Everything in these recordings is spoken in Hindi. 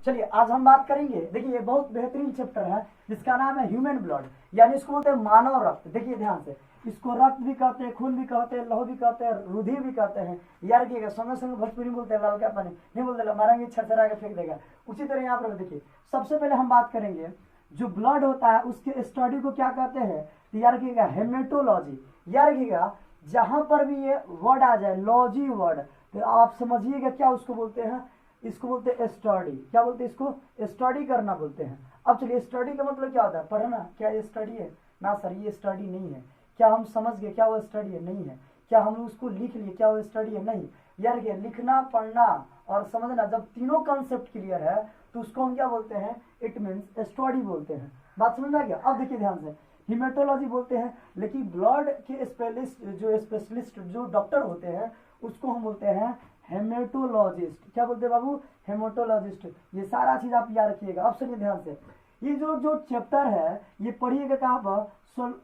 चलिए आज हम बात करेंगे, देखिए ये बहुत बेहतरीन चैप्टर है जिसका नाम है ह्यूमन ब्लड, यानी इसको बोलते हैं मानव रक्त। देखिए ध्यान से, इसको रक्त भी कहते हैं, खून भी कहते हैं, लहू भी कहते हैं, रुधिर भी कहते हैं। यार की समय समय भोजपुरी बोलते हैं लालका पानी नहीं बोलते, मारेंगे छरछरा के फेंक देगा। उसी तरह यहाँ पर देखिए, सबसे पहले हम बात करेंगे जो ब्लड होता है उसके स्टडी को क्या कहते हैं, तो यार रखिएगा हेमेटोलॉजी। यार रखिएगा जहां पर भी ये वर्ड आ जाए लॉजी वर्ड, तो आप समझिएगा क्या उसको बोलते हैं, इसको बोलते हैं स्टडी। क्या बोलते हैं इसको, स्टडी करना बोलते हैं। अब चलिए स्टडी का मतलब क्या होता है, पढ़ना। क्या ये स्टडी है ना सर, ये स्टडी नहीं है। क्या हम समझ गए क्या वो स्टडी है, नहीं है। क्या हम उसको लिख लिए क्या वो स्टडी है, नहीं। यार ये लिखना पढ़ना और समझना जब तीनों कॉन्सेप्ट क्लियर है तो उसको हम क्या बोलते हैं, इट मीन्स स्टडी बोलते हैं। बात समझ में आ गया। अब देखिए ध्यान से, हिमेटोलॉजी बोलते हैं, लेकिन ब्लड के स्पेशलिस्ट जो डॉक्टर होते हैं उसको हम बोलते हैं हेमेटोलॉजिस्ट। क्या बोलते हैं बाबू, हेमेटोलॉजिस्ट। ये सारा चीज आप याद रखिएगा। अब सुनिए ध्यान से, ये जो चैप्टर है ये पढ़िएगा कहाँ पर,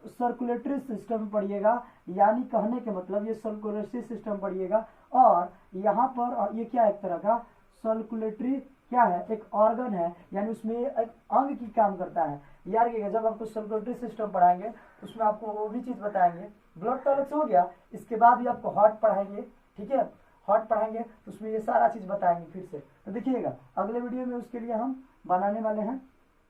सर्कुलेटरी सिस्टम पढ़िएगा, यानी कहने के मतलब ये सर्कुलेटरी सिस्टम पढ़िएगा। और यहाँ पर ये क्या है, एक तरह का सर्कुलेटरी क्या है, एक ऑर्गन है, यानी उसमें एक अंग की काम करता है। यार जब आपको सर्कुलेटरी सिस्टम पढ़ाएंगे उसमें आपको वो भी चीज बताएंगे। ब्लड तो अलग से हो गया, इसके बाद भी आपको हार्ट पढ़ाएंगे, ठीक है। हार्ट पढ़ाएंगे तो उसमें ये सारा चीज बताएंगे फिर से। तो देखिएगा अगले वीडियो में उसके लिए हम बनाने वाले हैं,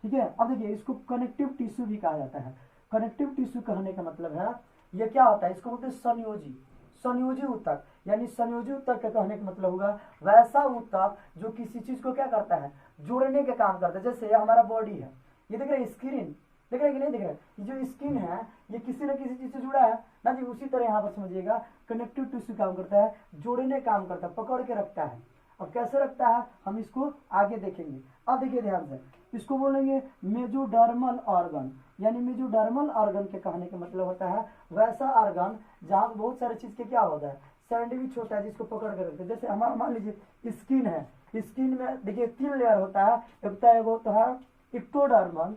ठीक है। अब देखिए इसको कनेक्टिव टिश्यू भी कहा जाता है। कनेक्टिव टिश्यू कहने का मतलब है ये क्या होता है, इसको बोलते हैं संयोजी, संयोजी ऊतक। यानी संयोजी ऊतक का कहने का मतलब होगा वैसा ऊतक जो किसी चीज को क्या करता है, जोड़ने का काम करता है। जैसे हमारा बॉडी है, ये देख रहे स्क्रीन, देख रहे कि नहीं देख रहे, ये जो स्किन है ये किसी न किसी चीज से जुड़ा है ना जी। उसी तरह यहाँ पर समझिएगा कनेक्टिव टिश्यू काम करता है, जोड़ने काम करता है, पकड़ के रखता है। अब कैसे रखता है हम इसको आगे देखेंगे। अब देखिए ध्यान से, इसको बोलेंगे मेजोडर्मल ऑर्गन। यानी मेजोडर्मल ऑर्गन के कहने का मतलब होता है वैसा ऑर्गन जहाँ बहुत सारे चीज के क्या होता है, सैंडविच होता है जिसको पकड़ कर रखते हैं। जैसे हमारा मान लीजिए स्किन है, स्किन में देखिए 3 लेयर होता है, एक होता है इक्टोडर्मल,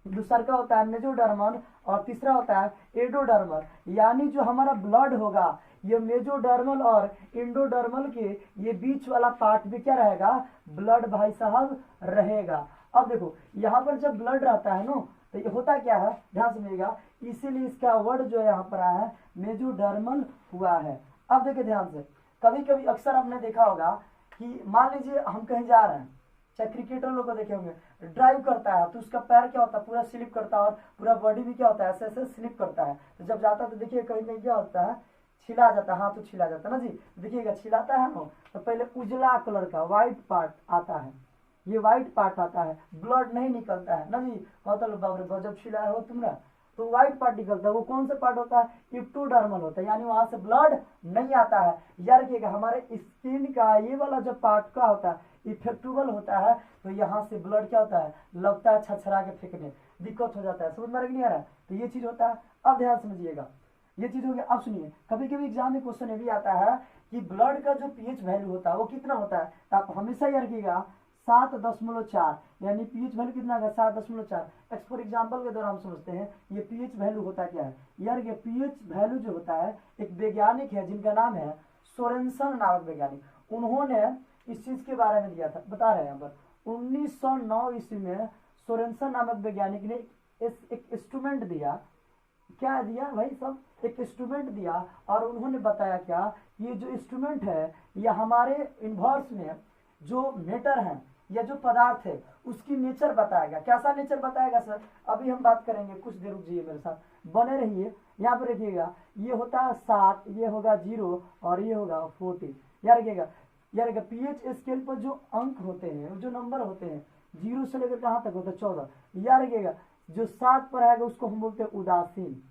दूसरा का होता है मेजोडर्मल और तीसरा होता है एडोडर्मल। यानी जो हमारा ब्लड होगा ये मेजोडर्मल और इंडोडर्मल के ये बीच वाला पार्ट भी क्या रहेगा, ब्लड भाई साहब रहेगा। अब देखो यहाँ पर जब ब्लड रहता है ना तो ये होता क्या है, ध्यान समझिएगा, इसीलिए इसका वर्ड जो यहाँ पर आया है मेजोडर्मल हुआ है। अब देखिए ध्यान से, कभी कभी अक्सर आपने देखा होगा कि मान लीजिए हम कहीं जा रहे हैं, चाहे क्रिकेटर लोग को देखे होंगे, ड्राइव करता है तो उसका पैर क्या होता है, पूरा स्लिप करता है और पूरा बॉडी भी क्या होता है, ऐसे ऐसे स्लिप करता है। तो जब जाता है तो देखिए कहीं कहीं क्या होता है, छिला जाता है, हाथ तो छिला जाता है ना जी। देखिएगा छिलाता है ना तो पहले उजला कलर का व्हाइट पार्ट आता है, ये व्हाइट पार्ट आता है, ब्लड नहीं निकलता है ना जी। कहता लो बाबरे गजब छिलाया हो तुमने, तो व्हाइट पार्ट निकलता है। वो कौन सा पार्ट होता है, इक्टोडर्मल होता है, यानी वहां से ब्लड नहीं आता है। यार रखिएगा हमारे स्किन का ये वाला जो पार्ट का होता है इफेक्टेबल होता है, तो यहाँ से ब्लड क्या होता है, लगता है छछरा के फेंकने, दिक्कत हो जाता है। समझ में नहीं आ रहा है, तो ये चीज होता है। अब ध्यान समझिएगा, ये चीज हो गया। अब सुनिए, कभी कभी एग्जाम में क्वेश्चन ये भी आता है कि ब्लड का जो पीएच वैल्यू होता है वो कितना होता है, तो आप हमेशा याद रखिएगा 7.4, यानी पीएच वैल्यू कितना होगा 7.4। फॉर एग्जाम्पल के द्वारा हम समझते हैं ये पीएच वैल्यू होता क्या है। यार ये पीएच वैल्यू जो होता है, एक वैज्ञानिक है जिनका नाम है सोरेनसन नामक वैज्ञानिक, उन्होंने इस चीज के बारे में दिया था, बता रहे हैं यहाँ पर 1909 ईस्वी में सोरेनसन नामक वैज्ञानिक ने एक इंस्ट्रूमेंट दिया। क्या दिया भाई सब, एक इंस्ट्रूमेंट दिया और उन्होंने बताया क्या, ये जो इंस्ट्रूमेंट है ये हमारे यूनिवर्स में जो मैटर है या जो पदार्थ है उसकी नेचर बताएगा। कैसा नेचर बताएगा सर, अभी हम बात करेंगे, कुछ देर रुकिए मेरे साथ, बने रहिए। यहाँ पर रखिएगा ये होता है 7, ये होगा 0 और ये होगा 14। याद रखिएगा, यार पीएच स्केल पर जो अंक होते हैं, जो नंबर होते हैं 0 से लेकर कहाँ तक होता है 14। याद रखिएगा जो 7 पर आएगा उसको हम बोलते हैं उदासीन,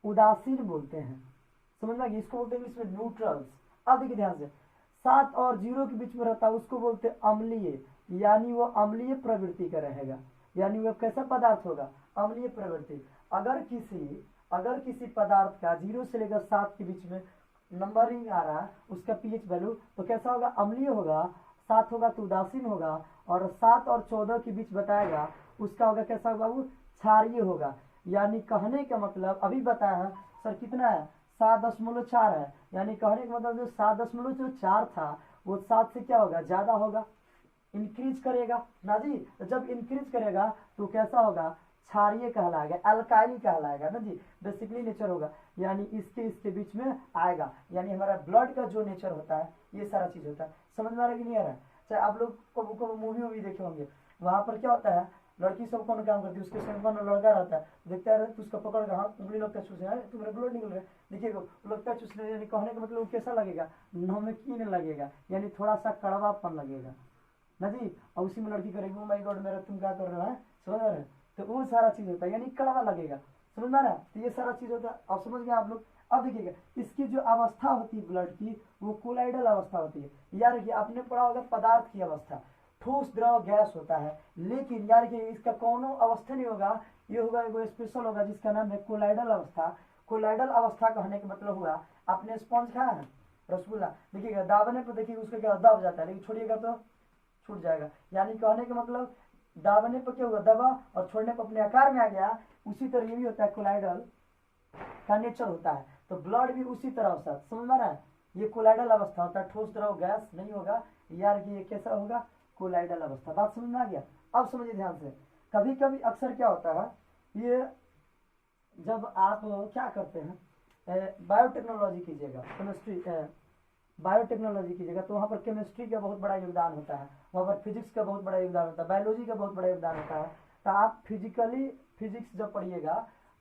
उदासीन बोलते हैं। समझ में, इसको बोलते हैं इंग्लिश में न्यूट्रल्स। अब देखिए ध्यान से, 7 और 0 के बीच में रहता है उसको बोलते हैं अम्लीय, यानी वो अम्लीय प्रवृत्ति का रहेगा। यानी वो कैसा पदार्थ होगा, अम्लीय प्रवृत्ति। अगर किसी पदार्थ का 0 से लेकर 7 के बीच में नंबरिंग आ रहा है उसका पीएच वैल्यू तो कैसा होगा, अम्लीय होगा। 7 होगा तो उदासीन होगा, और 7 और 14 के बीच बताएगा उसका होगा कैसा होगा, वो क्षारीय होगा। यानी कहने का मतलब अभी बताया है सर कितना है, 7.4 है, यानी कहने का मतलब जो 7.4 था वो 7 से क्या होगा, ज्यादा होगा। इंक्रीज करेगा ना जी। तो जब इंक्रीज करेगा तो कैसा होगा, क्षारीय कहलाएगा, अल्काइल कहलाएगा ना जी, बेसिकली नेचर होगा, यानी इसके बीच में आएगा, यानी हमारा ब्लड का जो नेचर होता है ये सारा चीज होता है। समझ में आ रहा है कि नहीं आ रहा है? चाहे आप लोग को मूवी वूवी देखे होंगे, वहां पर क्या होता है, लड़की सब कौन काम करती है, उसके संग में लड़का रहता है, देखता है तो उसका पकड़ के हाथ उंगली लगता है चूसने, अरे तुम्हारा ब्लड निकल रहा है, देखिएगा लगता है चूसने, यानी कहने का मतलब वो कैसा लगेगा, नमकीन लगेगा, यानी थोड़ा सा कड़वापन लगेगा ना जी। और उसी में लड़की करेगी ओ माय गॉड मेरा तुम क्या कर रहा है, समझ रहे हैं? तो वो सारा चीज होता है, यानी कड़वा लगेगा, समझ में आ रहा है? तो ये सारा चीज होता है, अब समझ गए आप लोग। अब देखिएगा इसकी जो अवस्था होती है ब्लड की, वो कोलाइडल अवस्था होती है। यार कि आपने पढ़ा होगा पदार्थ की अवस्था, ठोस द्रव गैस होता है, लेकिन यार कि इसका कोनो अवस्था नहीं होगा, ये होगा एगो स्पेशल होगा जिसका नाम है कोलाइडल अवस्था। कोलाइडल अवस्था कहने का मतलब हुआ, आपने स्पंज खाया है रसगुल्ला, देखिएगा दाबने पर देखिएगा उसका क्या दब जाता है, लेकिन छोड़िएगा तो छूट जाएगा, यानी कहने का मतलब दाबने पर क्या हुआ, दबा और छोड़ने पर अपने आकार में आ गया। उसी तरह ये भी होता है, कोलाइडल का नेचर होता है। तो ब्लड भी उसी तरह होता है, समझ में आ रहा है? ये कोलाइडल अवस्था होता है, ठोस द्रव गैस नहीं होगा, यार कि ये कैसा होगा, कोलाइडल अवस्था। बात समझ में आ गया? अब समझिए ध्यान से, कभी कभी अक्सर क्या होता है, ये जब आप क्या करते हैं, बायोटेक्नोलॉजी कीजिएगा, केमिस्ट्री बायोटेक्नोलॉजी कीजिएगा, तो वहाँ पर केमिस्ट्री का बहुत बड़ा योगदान होता है, वहाँ पर फिजिक्स का बहुत बड़ा योगदान होता है, बायोलॉजी का बहुत बड़ा योगदान होता है। तो आप फिजिक्स जब पढ़िएगा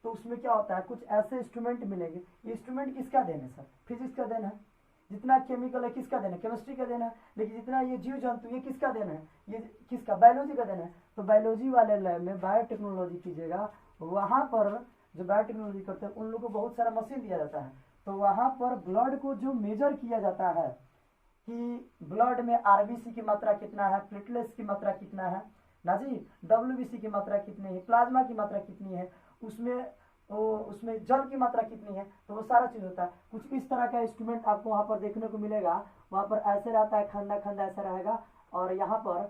तो उसमें क्या होता है, कुछ ऐसे इंस्ट्रूमेंट मिलेंगे। ये इंस्ट्रूमेंट किसका देन है सर? फिजिक्स का देन है। जितना केमिकल है किसका देन है? केमिस्ट्री का देन है। लेकिन जितना ये जीव जंतु ये किसका देन है? ये किसका? बायोलॉजी का देन है। तो बायोलॉजी वाले लैब में बायोटेक्नोलॉजी कीजिएगा, वहाँ पर जो बायोटेक्नोलॉजी करते हैं उन लोगों को बहुत सारा मशीन दिया जाता है। तो वहाँ पर ब्लड को जो मेजर किया जाता है कि ब्लड में आरबीसी की मात्रा कितना है, प्लेटलेट्स की मात्रा कितना है ना जी, डब्ल्यूबीसी की मात्रा कितनी है, प्लाज्मा की मात्रा कितनी है, उसमें जल की मात्रा कितनी है, तो वो सारा चीज होता है। कुछ इस तरह का इंस्ट्रूमेंट आपको वहाँ पर देखने को मिलेगा। वहाँ पर ऐसे रहता है, खंडा खंडा ऐसा रहेगा, और यहाँ पर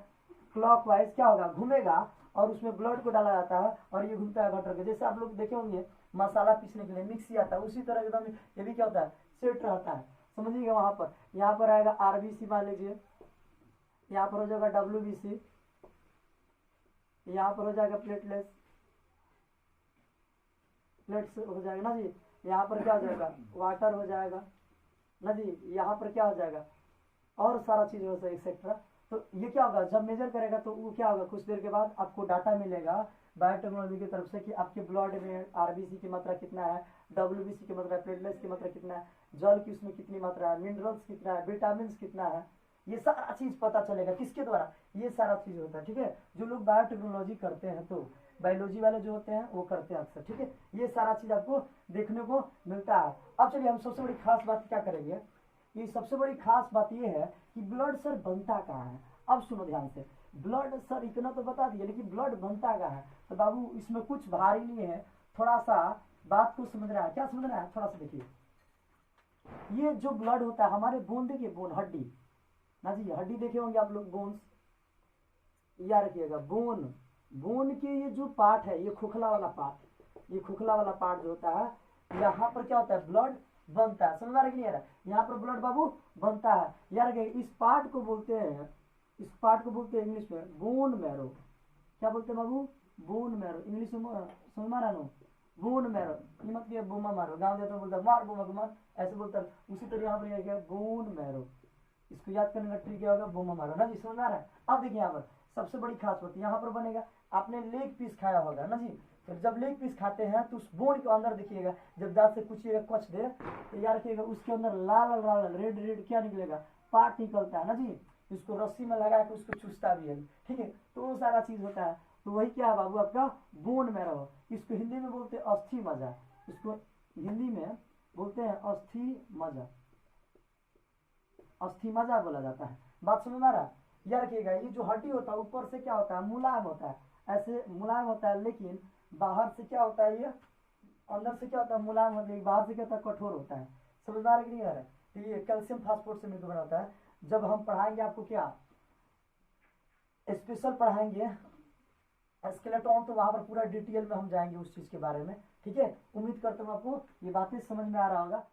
क्लॉकवाइज क्या होगा, घूमेगा, और उसमें ब्लड को डाला जाता है और ये घूमता है घटर के, जैसे आप लोग देखे होंगे मसाला पीसने के लिए मिक्सी आता है, उसी तरह एकदम ये भी क्या होता है, सेट रहता है। समझिएगा वहाँ पर, यहाँ पर आएगा आरबीसी, मान लीजिए यहाँ पर हो जाएगा डब्ल्यूबीसी, यहाँ पर हो जाएगा प्लेटलेट्स हो जाएगा ना जी, यहाँ पर क्या हो जाएगा, वाटर हो जाएगा ना जी, यहाँ पर क्या हो जाएगा, और सारा चीज हो जाएगा एक्सेट्रा। तो ये क्या होगा, जब मेजर करेगा तो वो क्या होगा, कुछ देर के बाद आपको डाटा मिलेगा बायोटेक्नोलॉजी की तरफ से कि आपके ब्लड में आरबीसी की मात्रा कितना है, डब्ल्यूबीसी की मात्रा, प्लेटलेट्स की मात्रा कितना है, जल की उसमें कितनी मात्रा है, मिनरल्स कितना है, विटामिन कितना है, ये सारा चीज पता चलेगा। किसके द्वारा? ये सारा चीज होता है, ठीक है। जो लोग बायोटेक्नोलॉजी करते हैं, तो बायोलॉजी वाले जो होते हैं वो करते हैं अक्सर, ठीक है। ये सारा चीज आपको देखने को मिलता है। अब चलिए हम सबसे बड़ी खास बात क्या करेंगे, ये सबसे बड़ी खास बात ये है कि ब्लड सर बनता कहाँ है। अब सुनो ध्यान से, ब्लड सर इतना तो बता दिए, लेकिन ब्लड बनता कहाँ है? तो बाबू इसमें कुछ भारी नहीं है, थोड़ा सा बात को समझना है। क्या समझना है? थोड़ा सा देखिए, ये जो ब्लड होता है हमारे बोन, देखिए बोन, हड्डी ना जी, हड्डी देखे होंगे आप लोग, बोन्स, याद रखिएगा, बोन के ये जो पार्ट है, ये खोखला वाला पार्ट, ये खोखला वाला पार्ट जो होता है, यहाँ पर क्या होता है, ब्लड बनता है। समझ आ रहा है कि नहीं आ रहा? यहाँ पर ब्लड बाबू बनता है। यार इस पार्ट को बोलते हैं, इस पार्ट को बोलते हैं इंग्लिश में बोन मैरो। क्या बोलते हैं बाबू? Bone marrow. इंग्लिश में समझ मारा नो, बोन मैरो। ये मत किया बोमा मारो, गाँव जाता बोलता है मार बोमा को मार, ऐसे बोलता है। उसी तरह यहाँ पर क्या बोन मैरो, इसको याद करने का ट्रिक क्या होगा, बोमा मारो ना जी। समझ आ रहा है? अब देखिए यहाँ पर सबसे बड़ी खास बात यहाँ पर बनेगा, आपने लेग पीस खाया होगा ना जी, तो जब लेग पीस खाते हैं तो उस बोन के अंदर देखिएगा, जब दांत से कुछ कच दे तो याद रखिएगा उसके अंदर लाल लाल रेड रेड क्या निकलेगा, पार्ट निकलता है ना जी। इसको रस्सी में लगा के उसको चूसता भी है, ठीक है। तो वो सारा चीज होता है। तो वही क्या है बाबू, आपका बोन में रहो। इसको हिंदी में बोलते हैं अस्थि मज्जा, इसको हिंदी में बोलते हैं अस्थि मज्जा, अस्थि मज्जा बोला जाता है। बात समझ में आ रहा है? याद रखिएगा, ये जो हड्डी होता है ऊपर से क्या होता है, मुलायम होता है, ऐसे मुलायम होता है, लेकिन बाहर से क्या होता है, ये अंदर से क्या होता है, मुलायम होता है, बाहर से क्या होता है, कठोर होता है। समझदार कि नहीं आ रहा है? तो ये कैल्शियम फास्फोरेट से मिलकर बना होता है। जब हम पढ़ाएंगे आपको क्या स्पेशल पढ़ाएंगे स्केलेटन, तो वहां पर पूरा डिटेल में हम जाएंगे उस चीज के बारे में, ठीक है। उम्मीद करता हूँ आपको ये बातें समझ में आ रहा होगा।